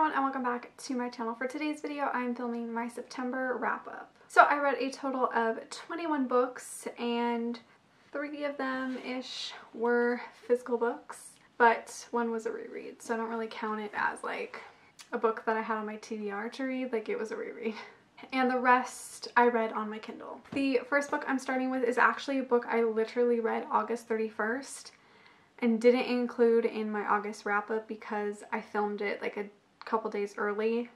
everyone and welcome back to my channel. For today's video, I'm filming my September wrap-up. So I read a total of 21 books and 3 of them-ish were physical books, but one was a reread, so I don't really count it as like a book that I had on my TBR to read, like it was a reread. And the rest I read on my Kindle. The first book I'm starting with is actually a book I literally read August 31st and didn't include in my August wrap-up because I filmed it like a couple days early.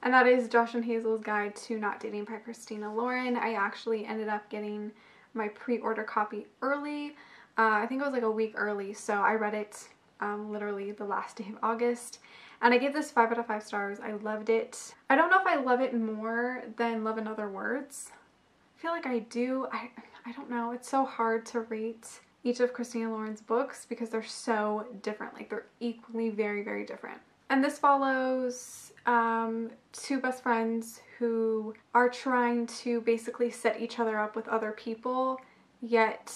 And that is Josh and Hazel's Guide to Not Dating by Christina Lauren. I actually ended up getting my pre-order copy early. I think it was like a week early, so I read it literally the last day of August. And I gave this 5 out of 5 stars. I loved it. I don't know if I love it more than Love in Other Words. I feel like I do. I don't know. It's so hard to rate each of Christina Lauren's books because they're so different. Like they're equally very, very different. And this follows 2 best friends who are trying to basically set each other up with other people, yet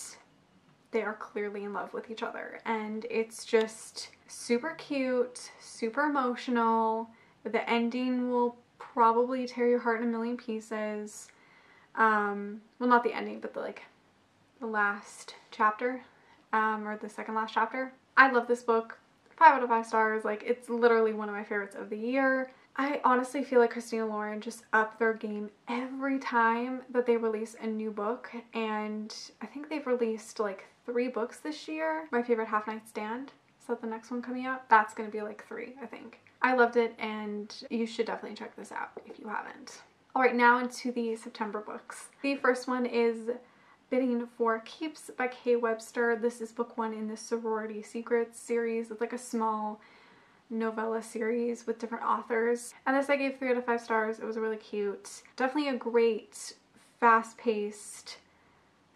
they are clearly in love with each other. And it's just super cute, super emotional. The ending will probably tear your heart in a million pieces. Well, not the ending, but the last chapter, or the second last chapter. I love this book. 5 out of 5 stars. Like, it's literally one of my favorites of the year. I honestly feel like Christina Lauren just upped their game every time that they release a new book, and I think they've released like 3 books this year. My Favorite Half Night Stand, is that the next one coming out? That's gonna be like 3, I think. I loved it, and you should definitely check this out if you haven't. Alright, now into the September books. The first one is Bidding for Keeps by Kay Webster. This is book 1 in the Sorority Secrets series. It's like a small novella series with different authors. And this I gave 3 out of 5 stars. It was really cute. Definitely a great, fast-paced,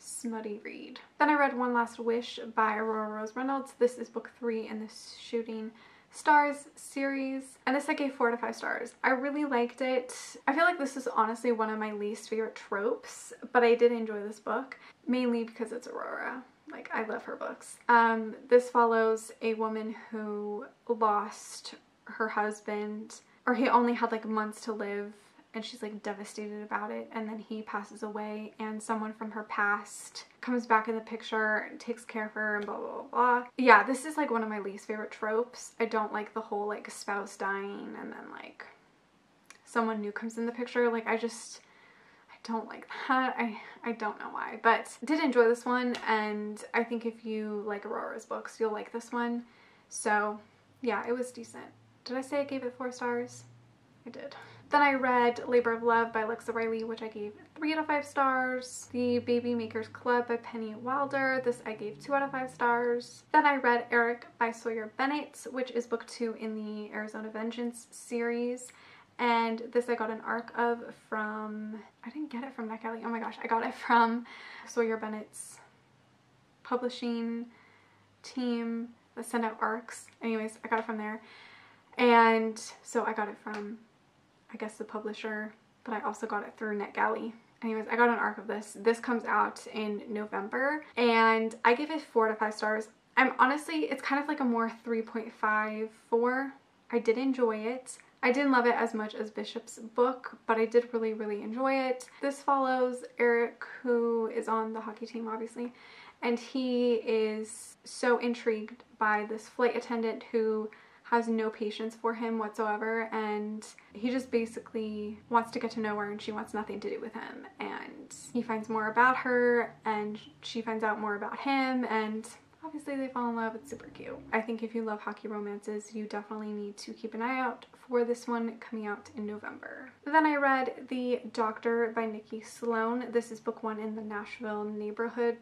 smutty read. Then I read One Last Wish by Aurora Rose Reynolds. This is book 3 in the Shooting Stars series, and this I gave 4 out of 5 stars. I really liked it. I feel like this is honestly one of my least favorite tropes, but I did enjoy this book, mainly because it's Aurora. Like, I love her books. This follows a woman who lost her husband, or he only had like months to live, and she's like devastated about it, and then he passes away, and someone from her past comes back in the picture and takes care of her and blah blah blah. Yeah, this is like one of my least favorite tropes. I don't like the whole like spouse dying and then like someone new comes in the picture. Like I don't like that. I don't know why, but did enjoy this one, and I think if you like Aurora's books, you'll like this one. So yeah, it was decent. Did I say I gave it 4 stars? I did. Then I read Labor of Love by Alexa Riley, which I gave 3 out of 5 stars. The Baby Makers Club by Penny Wilder. This I gave 2 out of 5 stars. Then I read Eric by Sawyer Bennett, which is book 2 in the Arizona Vengeance series. And this I got an arc of from, I didn't get it from NetGalley. Oh my gosh, I got it from Sawyer Bennett's publishing team that sent out arcs. Anyways, I got it from there. And so I got it from, I guess, the publisher, but I also got it through NetGalley. Anyways, I got an arc of this. This comes out in November, and I gave it 4 out of 5 stars. I'm honestly, it's kind of like a more 3.54. I did enjoy it. I didn't love it as much as Bishop's book, but I did really, really enjoy it. This follows Eric, who is on the hockey team, obviously, and he is so intrigued by this flight attendant who has no patience for him whatsoever, and he just basically wants to get to know her, and she wants nothing to do with him, and he finds more about her and she finds out more about him, and obviously they fall in love. It's super cute. I think if you love hockey romances, you definitely need to keep an eye out for this one coming out in November. Then I read The Doctor by Nikki Sloan. This is book 1 in the Nashville Neighborhood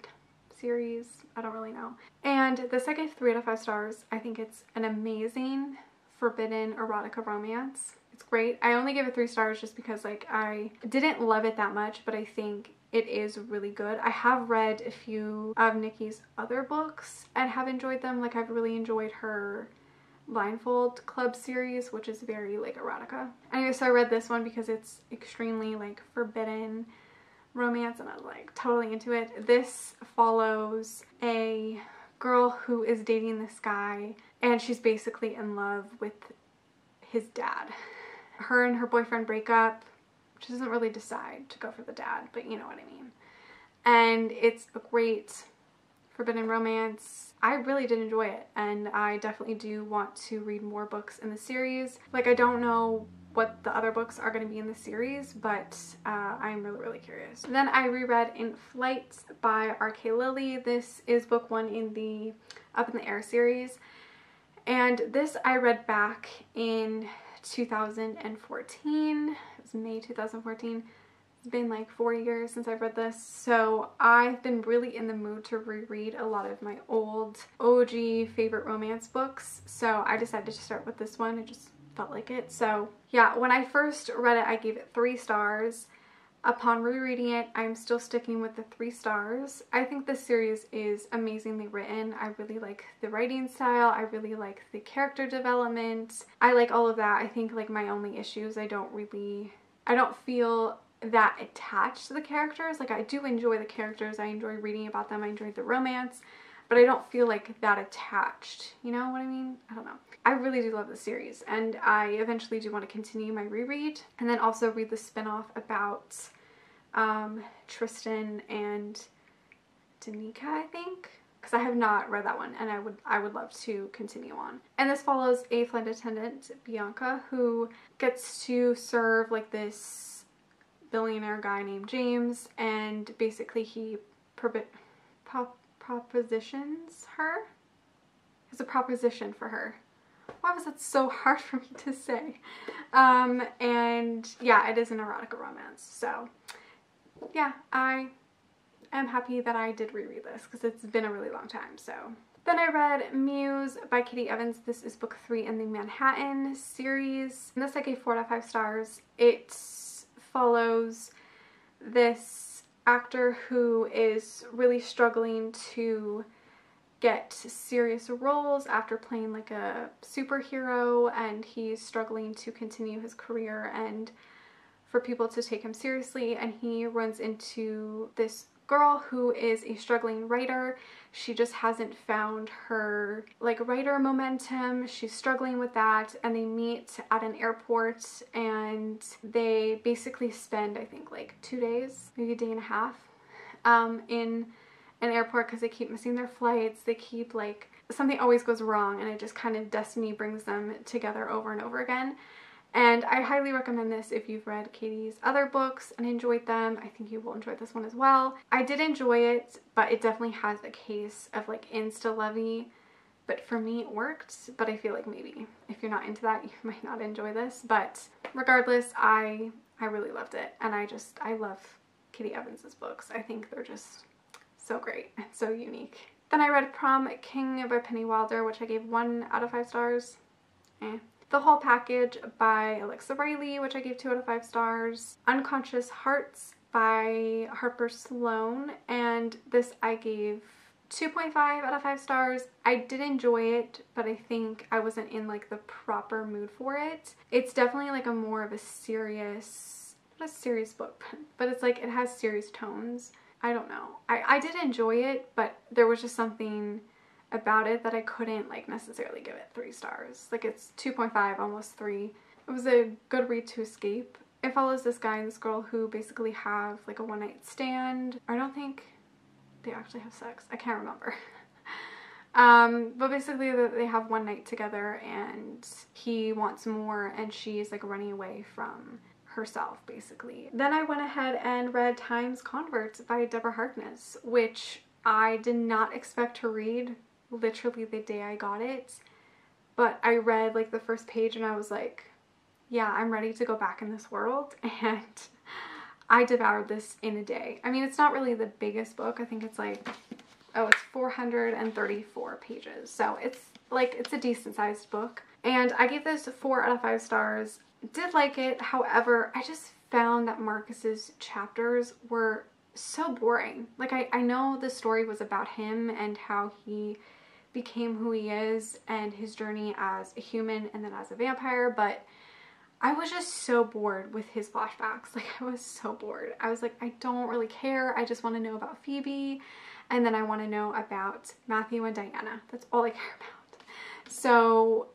series. I don't really know. And this I gave 3 out of 5 stars. I think it's an amazing forbidden erotica romance. It's great. I only gave it 3 stars just because like I didn't love it that much, but I think it is really good. I have read a few of Nikki's other books and have enjoyed them. Like I've really enjoyed her Blindfold Club series, which is very like erotica. Anyway, so I read this one because it's extremely like forbidden romance, and I was like totally into it. This follows a girl who is dating this guy, and she's basically in love with his dad. Her and her boyfriend break up. She doesn't really decide to go for the dad, but you know what I mean. And it's a great forbidden romance. I really did enjoy it, and I definitely do want to read more books in the series. Like, I don't know what the other books are going to be in the series, but I'm really curious. Then I reread In Flight by R.K. Lilly. This is book 1 in the Up in the Air series, and this I read back in 2014. It was May 2014. It's been like 4 years since I've read this, so I've been really in the mood to reread a lot of my old OG favorite romance books, so I decided to start with this one. It just felt like it. So yeah, when I first read it, I gave it 3 stars. Upon rereading it, I'm still sticking with the 3 stars. I think this series is amazingly written. I really like the writing style. I really like the character development. I like all of that. I think like my only issues, I don't feel that attached to the characters. Like, I do enjoy the characters, I enjoy reading about them, I enjoy the romance, but I don't feel like that attached, you know what I mean? I don't know. I really do love the series, and I eventually do want to continue my reread, and then also read the spin-off about Tristan and Danica, I think, because I have not read that one, and I would love to continue on. And this follows a flight attendant, Bianca, who gets to serve like this billionaire guy named James, and basically he propositions her. It's a proposition for her. Why was that so hard for me to say? And yeah, it is an erotica romance. So yeah, I am happy that I did reread this because it's been a really long time. So then I read Muse by Katie Evans. This is book 3 in the Manhattan series. And this I gave 4 out of 5 stars. It follows this actor who is really struggling to get serious roles after playing like a superhero, and he's struggling to continue his career and for people to take him seriously, and he runs into this girl who is a struggling writer. She just hasn't found her like writer momentum. She's struggling with that, and they meet at an airport, and they basically spend, I think, like 2 days, maybe a day and a half in an airport because they keep missing their flights. They keep like, something always goes wrong, and it just kind of, destiny brings them together over and over again. And I highly recommend this if you've read Katie's other books and enjoyed them. I think you will enjoy this one as well. I did enjoy it, but it definitely has a case of like insta-lovey. But for me, it worked. But I feel like maybe if you're not into that, you might not enjoy this. But regardless, I really loved it. And I love Katie Evans's books. I think they're just so great and so unique. Then I read Prom King by Penny Wilder, which I gave 1 out of 5 stars. The Whole Package by Alexa Riley, which I gave 2 out of 5 stars. Unconscious Hearts by Harper Sloan, and this I gave 2.5 out of 5 stars. I did enjoy it, but I think I wasn't in like the proper mood for it. It's definitely like a more of a serious, not a serious book, but it's like it has serious tones. I don't know. I did enjoy it, but there was just something about it that I couldn't like necessarily give it 3 stars. Like, it's 2.5, almost 3. It was a good read to escape. It follows this guy and this girl who basically have like a one-night stand. I don't think they actually have sex. I can't remember. But basically they have one night together, and he wants more, and she's like running away from herself basically. Then I went ahead and read Times Convert by Deborah Harkness, which I did not expect to read literally the day I got it, but I read like the first page and I was like, yeah, I'm ready to go back in this world, and I devoured this in a day. I mean, it's not really the biggest book. I think it's like, oh, it's 434 pages, so it's like, it's a decent sized book, and I gave this 4 out of 5 stars. Did like it. However, I just found that Marcus's chapters were so boring. Like, I know the story was about him and how he became who he is and his journey as a human and then as a vampire, but I was just so bored with his flashbacks. Like, I was so bored. I was like, I don't really care. I just want to know about Phoebe, and then I want to know about Matthew and Diana. That's all I care about. So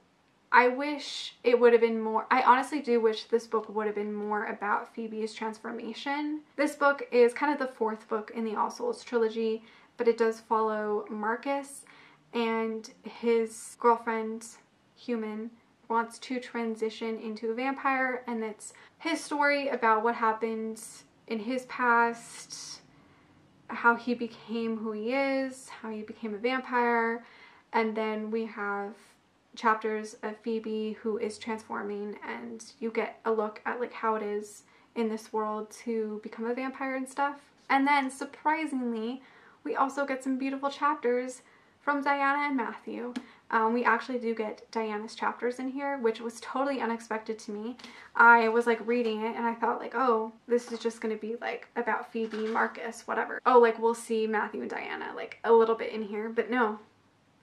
I wish it would have been more, I honestly do wish this book would have been more about Phoebe's transformation. This book is kind of the fourth book in the All Souls trilogy, but it does follow Marcus, and his girlfriend, Human, wants to transition into a vampire, and it's his story about what happened in his past, how he became who he is, how he became a vampire, and then we have chapters of Phoebe who is transforming, and you get a look at like how it is in this world to become a vampire and stuff. And then surprisingly, we also get some beautiful chapters from Diana and Matthew. We actually do get Diana's chapters in here, which was totally unexpected to me. I was like reading it and I thought like, oh, this is just gonna be like about Phoebe, Marcus, whatever. Oh, like we'll see Matthew and Diana like a little bit in here, but no.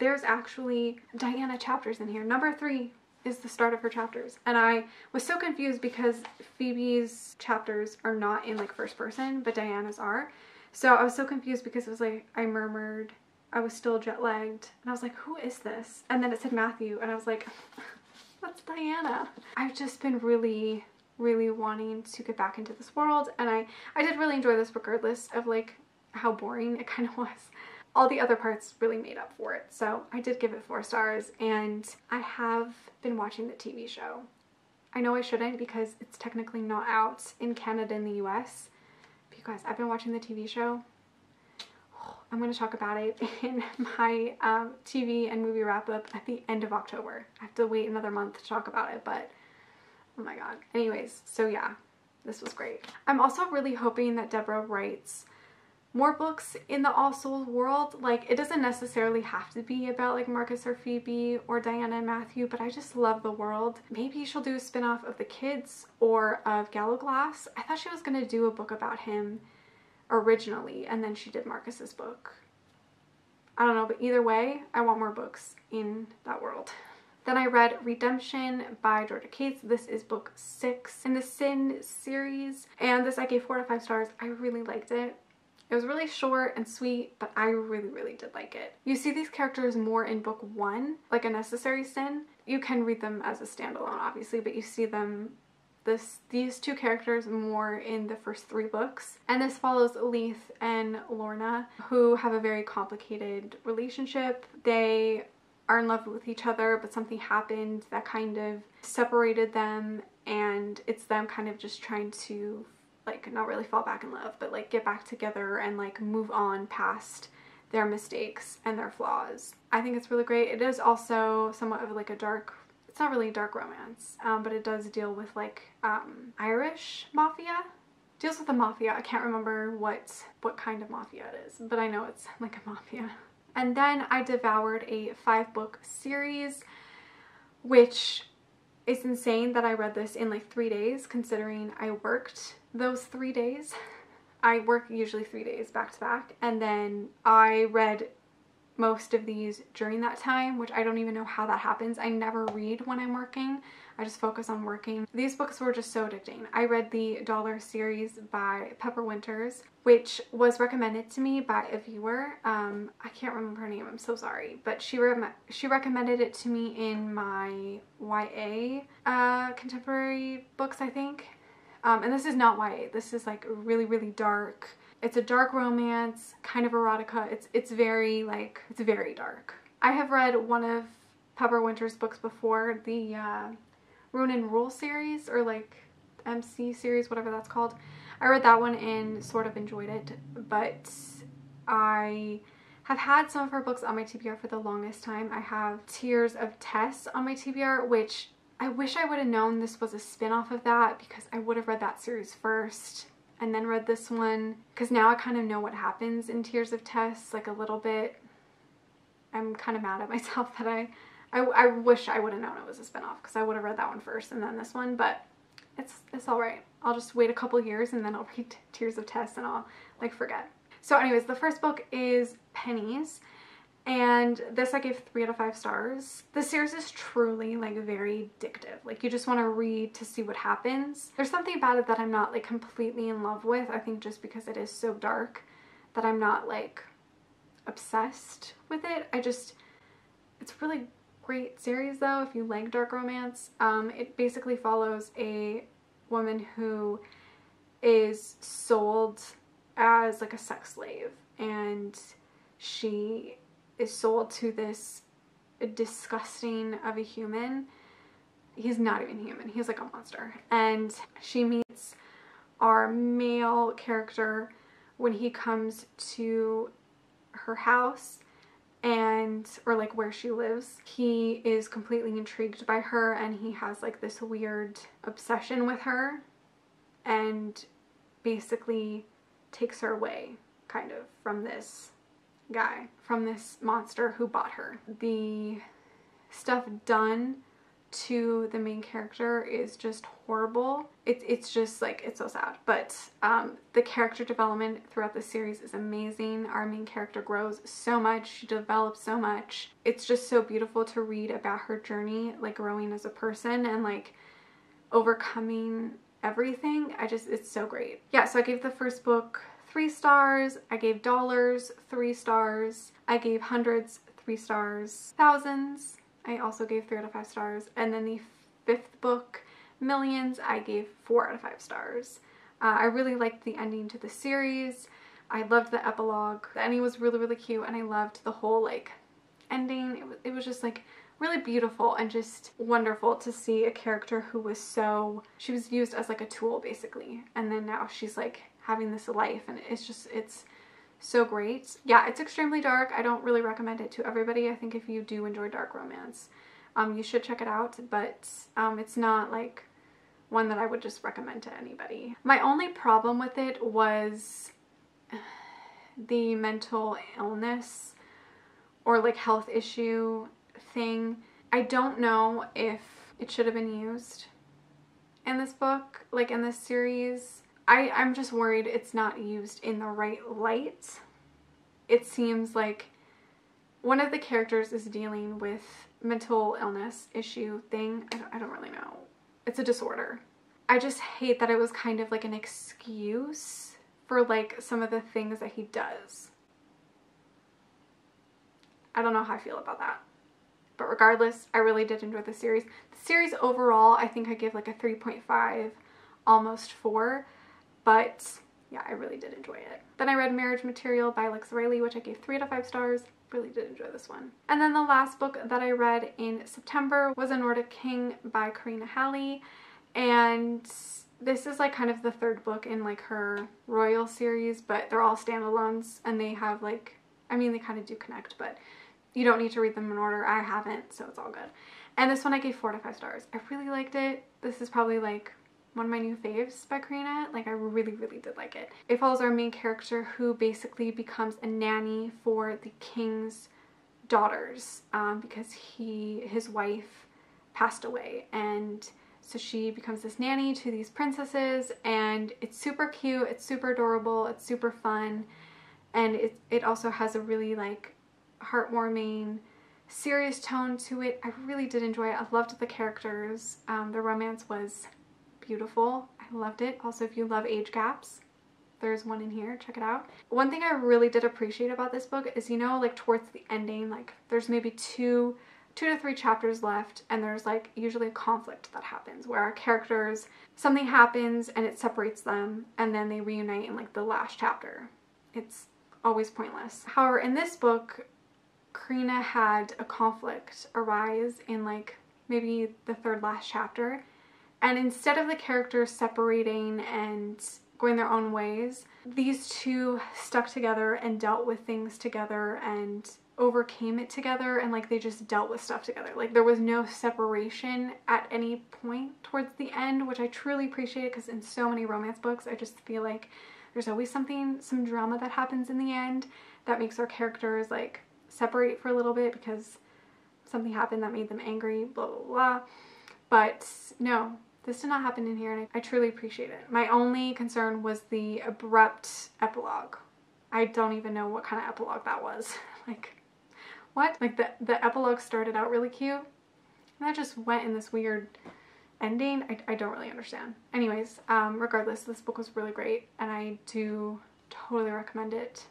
There's actually Diana chapters in here. Number 3 is the start of her chapters. And I was so confused because Phoebe's chapters are not in like first person, but Diana's are. So I was so confused because it was like, I murmured, I was still jet lagged, and I was like, who is this? And then it said Matthew, and I was like, that's Diana. I've just been really wanting to get back into this world, and I did really enjoy this regardless of like how boring it kind of was. All the other parts really made up for it, so I did give it 4 stars, and I have been watching the TV show. I know I shouldn't because it's technically not out in Canada and the US, but you guys, I've been watching the TV show. I'm going to talk about it in my TV and movie wrap-up at the end of October. I have to wait another month to talk about it, but oh my god. Anyways, so yeah, this was great. I'm also really hoping that Deborah writes more books in the All Souls world. Like, it doesn't necessarily have to be about like Marcus or Phoebe or Diana and Matthew, but I just love the world. Maybe she'll do a spin-off of the kids or of Gallowglass. I thought she was going to do a book about him originally, and then she did Marcus's book. I don't know, but either way, I want more books in that world. Then I read Redemption by Georgia Cates. This is book 6 in the Sin series, and this I gave 4 out of 5 stars. I really liked it. It was really short and sweet, but I really did like it. You see these characters more in book 1, like A Necessary Sin. You can read them as a standalone, obviously, but you see them, these 2 characters more in the first 3 books. And this follows Leith and Lorna, who have a very complicated relationship. They are in love with each other, but something happened that kind of separated them, and it's them kind of just trying to like not really fall back in love, but like get back together and like move on past their mistakes and their flaws. I think it's really great. It is also somewhat of like a dark, it's not really a dark romance, but it does deal with like Irish mafia. Deals with the mafia. I can't remember what kind of mafia it is, but I know it's like a mafia. And then I devoured a 5-book series, which is insane that I read this in like 3 days, considering I worked those 3 days. I work usually 3 days back to back, and then I read most of these during that time, which I don't even know how that happens. I never read when I'm working. I just focus on working. These books were just so addicting. I read the Dollar series by Pepper Winters, which was recommended to me by a viewer. I can't remember her name, I'm so sorry, but she recommended it to me in my YA contemporary books, I think. And this is not YA. This is like really dark. It's a dark romance, kind of erotica. It's very like, it's very dark. I have read one of Pepper Winters' books before, the Rune and Rule series, or like MC series, whatever that's called. I read that one and sort of enjoyed it, but I have had some of her books on my TBR for the longest time. I have Tears of Tess on my TBR, which I wish I would have known this was a spin-off of that, because I would have read that series first and then read this one, because now I kind of know what happens in Tears of Tess, like a little bit. I'm kind of mad at myself that I wish I would have known it was a spin-off, because I would have read that one first and then this one, but it's alright. I'll just wait a couple years and then I'll read Tears of Tess and I'll like forget. So anyways, the first book is Pennies, and this I gave 3 out of 5 stars. The series is truly like very addictive. Like, you just want to read to see what happens. There's something about it that I'm not like completely in love with. I think just because it is so dark that I'm not like obsessed with it. It's really great series though if you like dark romance. It basically follows a woman who is sold as like a sex slave, and she is sold to this disgusting of a human. He's not even human, he's like a monster. And she meets our male character when he comes to her house, and or like where she lives. He is completely intrigued by her, and he has like this weird obsession with her, and basically takes her away kind of from this guy, from this monster who bought her. The stuff done to the main character is just horrible. It's just like, it's so sad. But the character development throughout the series is amazing. Our main character grows so much, she develops so much. It's just so beautiful to read about her journey, like growing as a person and like overcoming everything. It's so great. Yeah, so I gave the first book 3 stars. I gave dollars 3 stars. I gave hundreds 3 stars. Thousands, I also gave 3 out of 5 stars. And then the 5th book, Millions, I gave 4 out of 5 stars. I really liked the ending to the series. I loved the epilogue. The ending was really, really cute, and I loved the whole like ending. It was just like really beautiful and just wonderful to see a character who was she was used as like a tool basically, and then now she's like having this life, and it's so great. Yeah, it's extremely dark. I don't really recommend it to everybody. I think if you do enjoy dark romance, you should check it out, but it's not like one that I would just recommend to anybody. My only problem with it was the mental illness or like health issue thing. I don't know if it should have been used in this book, like in this series. I'm just worried it's not used in the right light. It seems like one of the characters is dealing with mental illness issue thing. I don't really know. It's a disorder. I just hate that it was kind of like an excuse for like some of the things that he does. I don't know how I feel about that. But regardless, I really did enjoy the series. The series overall, I think I give like a 3.5, almost 4. But yeah, I really did enjoy it. Then I read Marriage Material by Alex Riley, which I gave 3 out of 5 stars. Really did enjoy this one. And then the last book that I read in September was A Nordic King by Karina Halley. And this is like kind of the 3rd book in like her royal series, but they're all standalones, and they have like, I mean, they kind of do connect, but you don't need to read them in order. I haven't, so it's all good. And this one I gave 4 out of 5 stars. I really liked it. This is probably like one of my new faves by Karina. Like, I really, really did like it. It follows our main character who basically becomes a nanny for the king's daughters because his wife passed away, and so she becomes this nanny to these princesses, and it's super cute, it's super adorable, it's super fun, and it also has a really like heartwarming, serious tone to it. I really did enjoy it. I loved the characters. The romance was beautiful. I loved it. Also, if you love age gaps, there's one in here. Check it out. One thing I really did appreciate about this book is, you know, like towards the ending, like there's maybe 2 to 3 chapters left, and there's like usually a conflict that happens where our characters, something happens and it separates them, and then they reunite in like the last chapter. It's always pointless. However, in this book, Karina had a conflict arise in like maybe the 3rd last chapter, and instead of the characters separating and going their own ways, these two stuck together and dealt with things together and overcame it together, and like they just dealt with stuff together. Like there was no separation at any point towards the end, which I truly appreciated, because in so many romance books I just feel like there's always some drama that happens in the end that makes our characters like separate for a little bit because something happened that made them angry, blah blah blah. But no, this did not happen in here, and I truly appreciate it. My only concern was the abrupt epilogue. I don't even know what kind of epilogue that was. Like, what? Like the epilogue started out really cute, and that just went in this weird ending. I don't really understand. Anyways, regardless, this book was really great, and I do totally recommend it.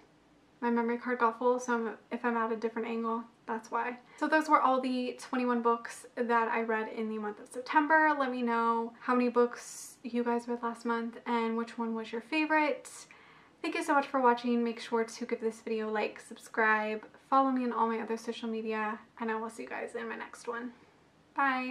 My memory card got full, so if I'm at a different angle, that's why. So those were all the 21 books that I read in the month of September. Let me know how many books you guys read last month and which one was your favorite. Thank you so much for watching. Make sure to give this video a like, subscribe, follow me on all my other social media, and I will see you guys in my next one. Bye!